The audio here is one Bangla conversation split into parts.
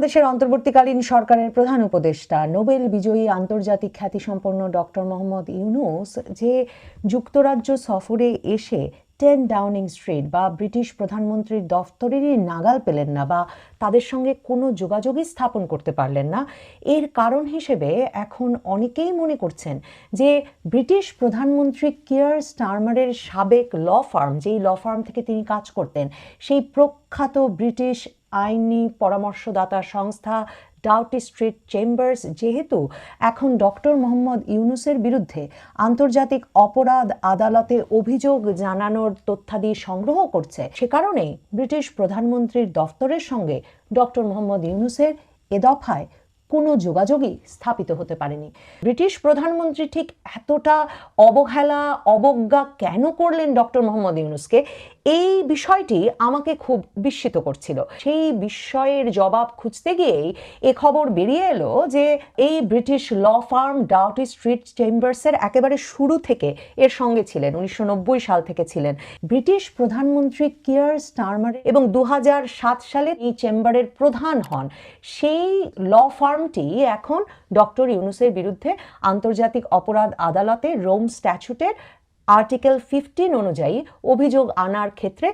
দেশের অন্তর্বর্তীকালীন সরকারের প্রধান উপদেষ্টা নোবেল বিজয়ী আন্তর্জাতিক খ্যাতিসম্পন্ন ডক্টর মোহাম্মদ ইউনূস যে যুক্তরাজ্য সফরে এসে 10 ডাউনিং স্ট্রিট বা ব্রিটিশ প্রধানমন্ত্রীর দফতরেরই নাগাল পেলেন না বা তাদের সঙ্গে কোনো যোগাযোগই স্থাপন করতে পারলেন না, এর কারণ হিসেবে এখন অনেকেই মনে করছেন যে ব্রিটিশ প্রধানমন্ত্রী কিয়ার স্টারমারের সাবেক ল ফার্ম, যেই ল ফার্ম থেকে তিনি কাজ করতেন, সেই প্রখ্যাত ব্রিটিশ আইনি পরামর্শদাতা সংস্থা ডাউটি স্ট্রিট চেম্বার্স যেহেতু এখন ডক্টর মোহাম্মদ ইউনূসের বিরুদ্ধে আন্তর্জাতিক অপরাধ আদালতে অভিযোগ জানানোর তথ্যাদি সংগ্রহ করছে, সে কারণেই ব্রিটিশ প্রধানমন্ত্রীর দফতরের সঙ্গে ডক্টর মোহাম্মদ ইউনূসের এ দফায় কোনো যোগাযোগই স্থাপিত হতে পারেনি। ব্রিটিশ প্রধানমন্ত্রী ঠিক এতটা অবহেলা অবজ্ঞা কেন করলেন ডক্টর মোহাম্মদ ইউনূসকে, এই বিষয়টি আমাকে খুব বিস্মিত করছিল। সেই বিস্ময়ের জবাব খুঁজতে গিয়েই এ খবর বেরিয়ে এলো যে এই British law firm Doughty street চেম্বার্সের একেবারে শুরু থেকে এর সঙ্গে ছিলেন, 1990 সাল থেকে ছিলেন ব্রিটিশ প্রধানমন্ত্রী কিয়ার স্টারমার, এবং 2007 সালে এই চেম্বারের প্রধান হন। সেই ল ফার্মটি এখন ডক্টর ইউনূসের বিরুদ্ধে আন্তর্জাতিক অপরাধ আদালতে রোম স্ট্যাচুটের আর্টিকেল 15 অনুযায়ী অভিযোগ আনার ক্ষেত্রে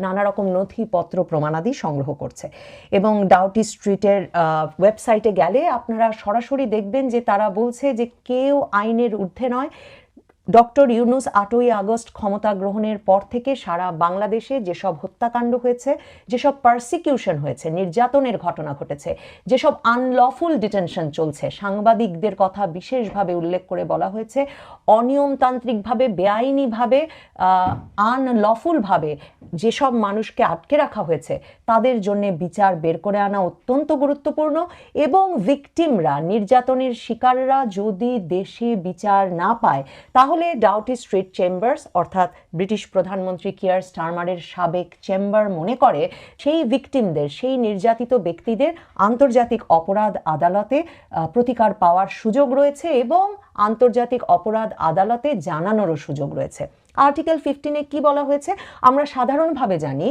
নানা রকম নথিপত্র প্রমাণাদি সংগ্রহ করছে। এবং ডাউটি স্ট্রিটের ওয়েবসাইটে গেলে আপনারা সরাসরি দেখবেন যে তারা বলছে যে কেউ আইনের ঊর্ধ্বে নয়। ডক্টর ইউনূস 8ই আগস্ট ক্ষমতা গ্রহণের পর থেকে সারা বাংলাদেশে যেসব হত্যাকাণ্ড হয়েছে, যেসব পারসিকিউশন হয়েছে, নির্যাতনের ঘটনা ঘটেছে, যেসব আনলফুল ডিটেনশন চলছে, সাংবাদিকদের কথা বিশেষভাবে উল্লেখ করে বলা হয়েছে, অনিয়মতান্ত্রিকভাবে বেআইনিভাবে আনলফুলভাবে যেসব মানুষকে আটকে রাখা হয়েছে তাদের জন্য বিচার বের করে আনা অত্যন্ত গুরুত্বপূর্ণ। এবং ভিকটিমরা, নির্যাতনের শিকাররা যদি দেশে বিচার না পায় তাহলে ডাউটি স্ট্রিট চেম্বার্স অর্থাৎ ব্রিটিশ প্রধানমন্ত্রী কিয়ার স্টারমারের সাবেক চেম্বার মনে করে সেই ভিকটিমদের, সেই নির্যাতিত ব্যক্তিদের আন্তর্জাতিক অপরাধ আদালতে প্রতিকার পাওয়ার সুযোগ রয়েছে এবং আন্তর্জাতিক অপরাধ আদালতে জানানোরও সুযোগ রয়েছে। আর্টিকেল 15-এ কি বলা হয়েছে আমরা সাধারণভাবে জানি,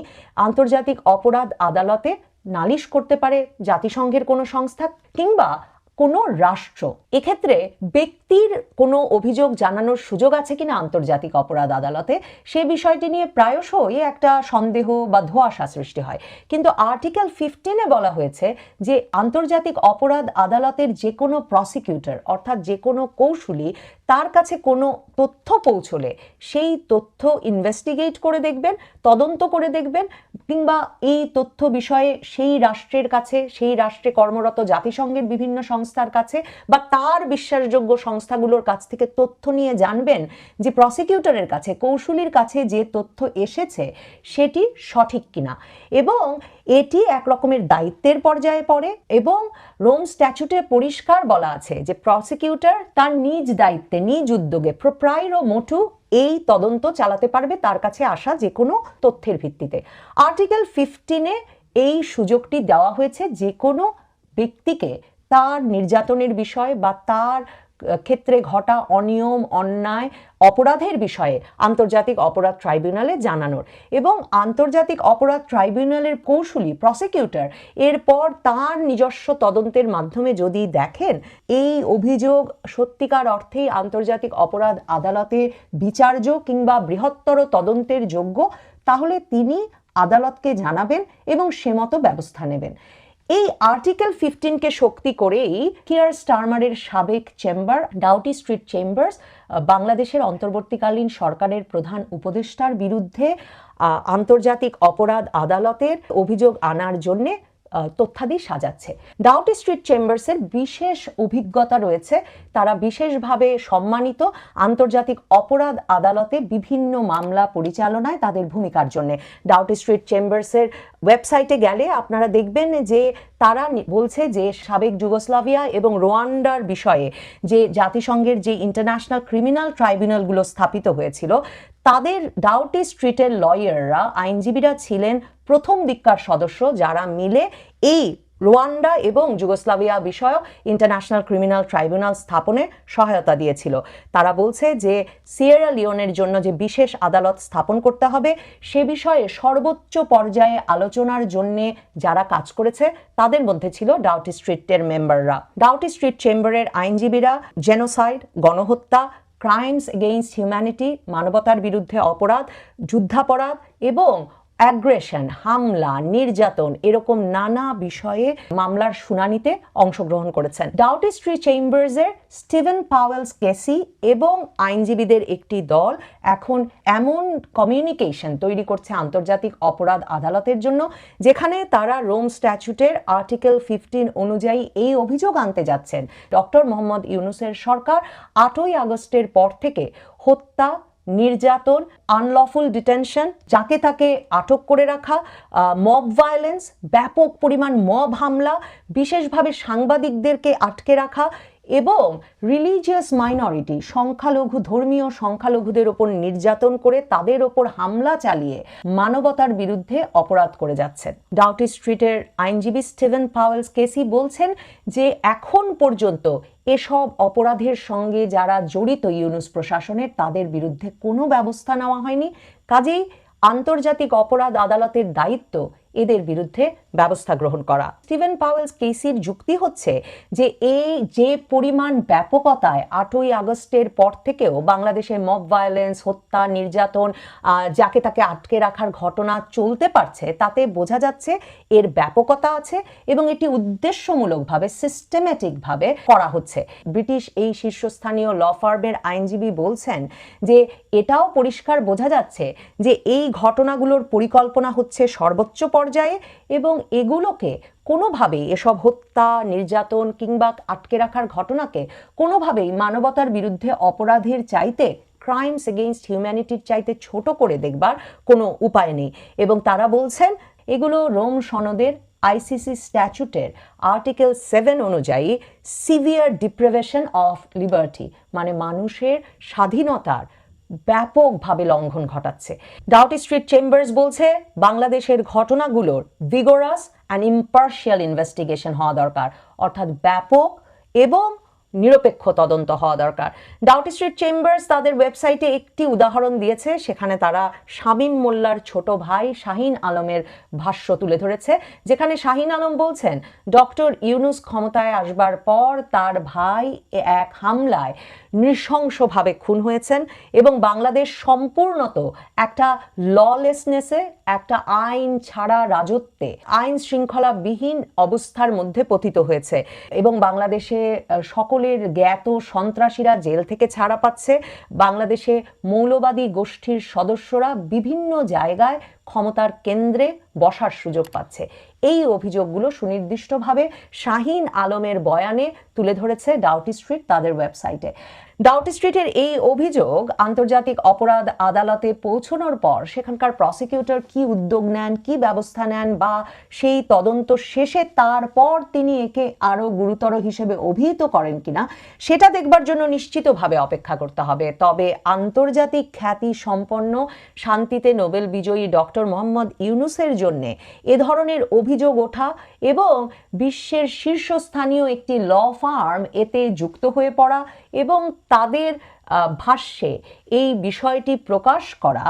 আন্তর্জাতিক অপরাধ আদালতে নালিশ করতে পারে জাতিসংঘের কোনো সংস্থা কিংবা কোনো রাষ্ট্র। এক্ষেত্রে ব্যক্তির কোনো অভিযোগ জানানোর সুযোগ আছে কিনা আন্তর্জাতিক অপরাধ আদালতে, সে বিষয়টি নিয়ে প্রায়শই একটা সন্দেহ বা ধোঁয়াশা সৃষ্টি হয়। কিন্তু আর্টিকেল 15-এ বলা হয়েছে যে আন্তর্জাতিক অপরাধ আদালতের যে কোনো প্রসিকিউটর অর্থাৎ যে কোনো কৌশলী তার কাছে কোনো তথ্য পৌঁছলে সেই তথ্য ইনভেস্টিগেট করে দেখবেন, তদন্ত করে দেখবেন, কিংবা এই তথ্য বিষয়ে সেই রাষ্ট্রের কাছে, সেই রাষ্ট্রে কর্মরত জাতিসংঘের বিভিন্ন সংস্থার কাছে বা তার বিশ্বাসযোগ্য সংস্থাগুলোর কাছ থেকে তথ্য নিয়ে জানবেন যে প্রসিকিউটরের কাছে, কৌশলীর কাছে যে তথ্য এসেছে সেটি সঠিক কিনা। এবং এটি এক রকমের দায়িত্বের পর্যায়ে পড়ে এবং রোম স্ট্যাচুটে পরিষ্কার বলা আছে যে প্রসিকিউটর তার নিজ দায়িত্বে, নিজ উদ্যোগে, প্রোপ্রাইরো মোটু এই তদন্ত চালাতে পারবে তার কাছে আসা যে কোনো তথ্যের ভিত্তিতে। আর্টিকেল 15-এ এই সুযোগটি দেওয়া হয়েছে যে কোনো ব্যক্তিকে তার নির্যাতনের বিষয় বা তার ক্ষেত্রে ঘটা অনিয়ম, অন্যায়, অপরাধের বিষয়ে আন্তর্জাতিক অপরাধ ট্রাইব্যুনালে জানানোর। এবং আন্তর্জাতিক অপরাধ ট্রাইব্যুনালের কৌশলী প্রসিকিউটর এরপর তার নিজস্ব তদন্তের মাধ্যমে যদি দেখেন এই অভিযোগ সত্যিকার অর্থেই আন্তর্জাতিক অপরাধ আদালতে বিচার্য কিংবা বৃহত্তর তদন্তের যোগ্য, তাহলে তিনি আদালতকে জানাবেন এবং সে মতো ব্যবস্থা নেবেন। এই আর্টিকেল 15-কে শক্তি করেই কিয়ার স্টারমারের সাবেক চেম্বার ডাউটি স্ট্রিট চেম্বার্স বাংলাদেশের অন্তর্বর্তীকালীন সরকারের প্রধান উপদেষ্টার বিরুদ্ধে আন্তর্জাতিক অপরাধ আদালতের অভিযোগ আনার জন্যে তথ্যাদি সাজাচ্ছে। ডাউটি স্ট্রিট চেম্বার্সের বিশেষ অভিজ্ঞতা রয়েছে, তারা বিশেষভাবে সম্মানিত আন্তর্জাতিক অপরাধ আদালতে বিভিন্ন মামলা পরিচালনায় তাদের ভূমিকার জন্য। ডাউটি স্ট্রিট চেম্বার্সের ওয়েবসাইটে গেলে আপনারা দেখবেন যে তারা বলছে যে সাবেক যুগোস্লাভিয়া এবং রোয়ান্ডার বিষয়ে যে জাতিসংঘের যে ইন্টারন্যাশনাল ক্রিমিনাল ট্রাইব্যুনালগুলো স্থাপিত হয়েছিল তাদের ডাউটি স্ট্রিটের লয়াররা, আইনজীবীরা ছিলেন প্রথম দিককার সদস্য যারা মিলে এই রোয়ান্ডা এবং যুগোস্লাভিয়া বিষয়ক ইন্টারন্যাশনাল ক্রিমিনাল ট্রাইব্যুনাল স্থাপনে সহায়তা দিয়েছিল। তারা বলছে যে সিয়েরা লিওনের জন্য যে বিশেষ আদালত স্থাপন করতে হবে সে বিষয়ে সর্বোচ্চ পর্যায়ে আলোচনার জন্য যারা কাজ করেছে তাদের মধ্যে ছিল ডাউটি স্ট্রিটের মেম্বাররা। ডাউটি স্ট্রিট চেম্বারের আইনজীবীরা জেনোসাইড, গণহত্যা, ক্রাইমস এগেইনস্ট হিউম্যানিটি, মানবতার বিরুদ্ধে অপরাধ, যুদ্ধাপরাধ এবং অ্যাগ্রেশন, হামলা, নির্যাতন এরকম নানা বিষয়ে মামলার শুনানিতে অংশগ্রহণ করেছেন। ডাউটি স্ট্রিট চেম্বার্সের স্টিভেন পাওয়েলস কেসি এবং আইনজীবীদের একটি দল এখন এমন কমিউনিকেশন তৈরি করছে আন্তর্জাতিক অপরাধ আদালতের জন্য, যেখানে তারা রোম স্ট্যাচুটের আর্টিকেল 15 অনুযায়ী এই অভিযোগ আনতে যাচ্ছেন ডক্টর মোহাম্মদ ইউনূসের সরকার 8ই আগস্টের পর থেকে হত্যা, নির্যাতন, আনলফুল ডিটেনশন, যাকে তাকে আটক করে রাখা, মব ভায়োলেন্স, ব্যাপক পরিমাণ মব হামলা, বিশেষভাবে সাংবাদিকদেরকে আটকে রাখা এবং রিলিজিয়াস মাইনরিটি, সংখ্যালঘু, ধর্মীয় সংখ্যালঘুদের ওপর নির্যাতন করে তাদের ওপর হামলা চালিয়ে মানবতার বিরুদ্ধে অপরাধ করে যাচ্ছেন। ডাউটি স্ট্রিটের আইনজীবী স্টিভেন পাওয়েলস কেসি বলছেন যে এখন পর্যন্ত এসব অপরাধের সঙ্গে যারা জড়িত ইউনূস প্রশাসনের তাদের বিরুদ্ধে কোনো ব্যবস্থা নেওয়া হয়নি। কাজেই আন্তর্জাতিক অপরাধ আদালতের দায়িত্ব এদের বিরুদ্ধে ব্যবস্থা গ্রহণ করা। স্টিভেন পাওয়েলস কেসির যুক্তি হচ্ছে যে এই যে পরিমাণ ব্যাপকতায় 8ই আগস্টের পর থেকেও বাংলাদেশে মব ভায়োলেন্স, হত্যা, নির্যাতন, যাকে তাকে আটকে রাখার ঘটনা চলতে পারছে, তাতে বোঝা যাচ্ছে এর ব্যাপকতা আছে এবং এটি উদ্দেশ্যমূলকভাবে সিস্টেমেটিকভাবে করা হচ্ছে। ব্রিটিশ এই শীর্ষস্থানীয় ল ফার্মের আইনজীবী বলছেন যে এটাও পরিষ্কার বোঝা যাচ্ছে যে এই ঘটনাগুলোর পরিকল্পনা হচ্ছে সর্বোচ্চ পর্যায়ে এবং এগুলোকে কোনোভাবেই, এসব হত্যা, নির্যাতন কিংবা আটকে রাখার ঘটনাকে কোনোভাবেই মানবতার বিরুদ্ধে অপরাধের চাইতে, ক্রাইমস এগেইনস্ট হিউম্যানিটির চাইতে ছোট করে দেখবার কোনো উপায় নেই। এবং তারা বলছেন এগুলো রোম সনদের আইসিসি স্ট্যাচুটের আর্টিকেল 7 অনুযায়ী সিভিয়ার ডিপ্রিভেশন অফ লিবার্টি, মানে মানুষের স্বাধীনতার ব্যাপকভাবে লঙ্ঘন ঘটাচ্ছে। ডাউটি স্ট্রিট চেম্বার্স বলছে বাংলাদেশের ঘটনাগুলোর ভিগোরাস অ্যান্ড ইম্পার্শিয়াল ইনভেস্টিগেশন হওয়া দরকার, অর্থাৎ ব্যাপক এবং নিরপেক্ষ তদন্ত হওয়া দরকার। ডাউটি স্ট্রিট চেম্বার্স তাদের ওয়েবসাইটে একটি উদাহরণ দিয়েছে, সেখানে তারা শামীম মোল্লার ছোট ভাই শাহিন আলমের ভাষ্য তুলে ধরেছে, যেখানে শাহিন আলম বলছেন ডক্টর ইউনূস ক্ষমতায় আসবার পর তার ভাই এক হামলায় নৃশংসভাবে খুন হয়েছেন এবং বাংলাদেশ সম্পূর্ণত একটা ললেসনেসে, একটা আইন ছাড়া রাজত্বে, আইন শৃঙ্খলাবিহীন অবস্থার মধ্যে পতিত হয়েছে এবং বাংলাদেশে সকলের জ্ঞাত সন্ত্রাসীরা জেল থেকে ছাড়া পাচ্ছে। বাংলাদেশে মৌলবাদী গোষ্ঠীর সদস্যরা বিভিন্ন জায়গায় ক্ষমতার কেন্দ্রে বসার সুযোগ পাচ্ছে। এই অভিযোগগুলো সুনির্দিষ্টভাবে শাহিন আলমের বয়ানে তুলে ধরেছে ডাউটি স্ট্রিট তাদের ওয়েবসাইটে। ডাউটি স্ট্রিটের এই অভিযোগ আন্তর্জাতিক অপরাধ আদালতে পৌঁছানোর পর সেখানকার প্রসিকিউটর কি উদ্যোগ নেন, কি ব্যবস্থা নেন বা সেই তদন্ত শেষে তারপর তিনি একে আরও গুরুতর হিসেবে অভিহিত করেন কিনা সেটা দেখবার জন্য নিশ্চিতভাবে অপেক্ষা করতে হবে। তবে আন্তর্জাতিক খ্যাতি সম্পন্ন, শান্তিতে নোবেল বিজয়ী ডক্টর মোহাম্মদ ইউনূসের জন্য এ ধরনের অভিযোগ ওঠা এবং বিশ্বের শীর্ষস্থানীয় একটি ল ফার্ম এতে যুক্ত হয়ে পড়া এবং তাদের ভাষ্যে এই বিষয়টি প্রকাশ করা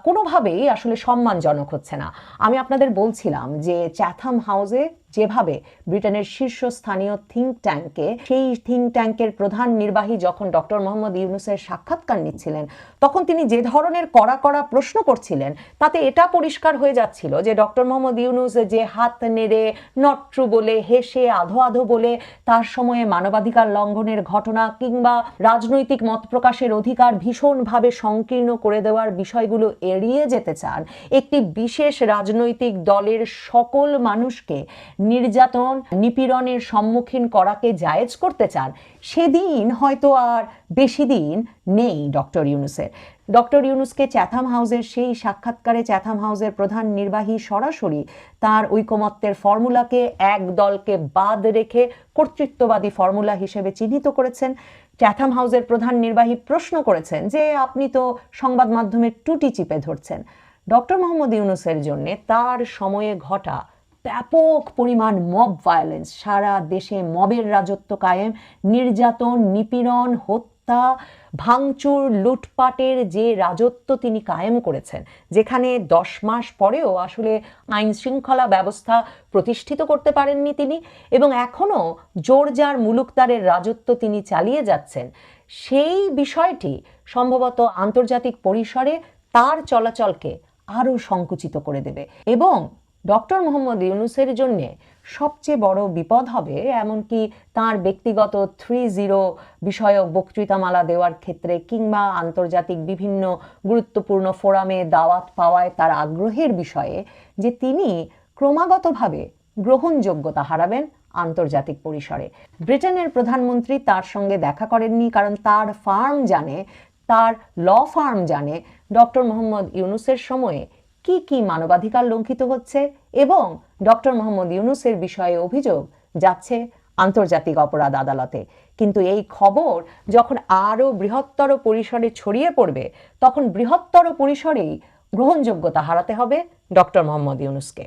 কোনোভাবেই আসলে সম্মানজনক হচ্ছে না। আমি আপনাদের বলছিলাম যে চ্যাথাম হাউসে যেভাবে ব্রিটেনের শীর্ষস্থানীয় থিঙ্ক ট্যাঙ্কে, সেই থিঙ্ক ট্যাঙ্কের প্রধান নির্বাহী যখন ডক্টর মোহাম্মদ ইউনূসের সাক্ষাৎকার নিচ্ছিলেন তখন তিনি যে ধরনের কড়া কড়া প্রশ্ন করছিলেন তাতে এটা পরিষ্কার হয়ে যাচ্ছিল যে ডক্টর মোহাম্মদ ইউনূস যে হাত নেড়ে, নট ট্রু বলে, হেসে, আধো আধো বলে তার সময়ে মানবাধিকার লঙ্ঘনের ঘটনা কিংবা রাজনৈতিক মত প্রকাশের অধিকার ভীষণভাবে সংকীর্ণ করে দেওয়ার বিষয়গুলো এড়িয়ে যেতে চান, একটি বিশেষ রাজনৈতিক দলের সকল মানুষকে নির্যাতন, নিপীড়নের সম্মুখীন করাকে জায়েজ করতে চান, সেদিন হয়তো আর বেশি দিন নেই ডক্টর ইউনূসের। ডক্টর ইউনূসকে চ্যাথাম হাউসের সেই সাক্ষাৎকারে চ্যাথাম হাউসের প্রধান নির্বাহী সরাসরি তার ঐকমত্যের ফর্মুলাকে এক দলকে বাদ রেখে কর্তৃত্ববাদী ফর্মুলা হিসেবে চিহ্নিত করেছেন। চ্যাথাম হাউসের প্রধান নির্বাহী প্রশ্ন করেছেন যে আপনি তো সংবাদ মাধ্যমের টুটি চিপে ধরছেন। ডক্টর মোহাম্মদ ইউনূসের জন্য তার সময়ে ঘটা ব্যাপক পরিমাণ মব ভায়োলেন্স, সারা দেশে মবের রাজত্ব কায়েম, নির্যাতন, নিপীড়ন, হত্যা, ভাঙচুর, লুটপাটের যে রাজত্ব তিনি কায়েম করেছেন, যেখানে 10 মাস পরেও আসলে আইন শৃঙ্খলা ব্যবস্থা প্রতিষ্ঠিত করতে পারেননি তিনি, এবং এখনও জোরজার মুলুকতারের রাজত্ব তিনি চালিয়ে যাচ্ছেন, সেই বিষয়টি সম্ভবত আন্তর্জাতিক পরিসরে তার চলাচলকে আরও সংকুচিত করে দেবে। এবং ডক্টর মোহাম্মদ ইউনূসের জন্যে সবচেয়ে বড় বিপদ হবে, এমনকি তার ব্যক্তিগত 3-0 বিষয়ক বক্তৃতামালা দেওয়ার ক্ষেত্রে কিংবা আন্তর্জাতিক বিভিন্ন গুরুত্বপূর্ণ ফোরামে দাওয়াত পাওয়ায় তার আগ্রহের বিষয়ে, যে তিনি ক্রমাগতভাবে গ্রহণযোগ্যতা হারাবেন আন্তর্জাতিক পরিসরে। ব্রিটেনের প্রধানমন্ত্রী তার সঙ্গে দেখা করেননি, কারণ তার ফার্ম জানে, তার ল ফার্ম জানে ডক্টর মোহাম্মদ ইউনূসের সময়ে কি কি মানবাধিকার লঙ্ঘিত হচ্ছে, এবং ডক্টর মোহাম্মদ ইউনূসের বিষয়ে অভিযোগ যাচ্ছে আন্তর্জাতিক অপরাধ আদালতে। কিন্তু এই খবর যখন আরও বৃহত্তর পরিসরে ছড়িয়ে পড়বে, তখন বৃহত্তর পরিসরেই গ্রহণযোগ্যতা হারাতে হবে ডক্টর মোহাম্মদ ইউনূসকে।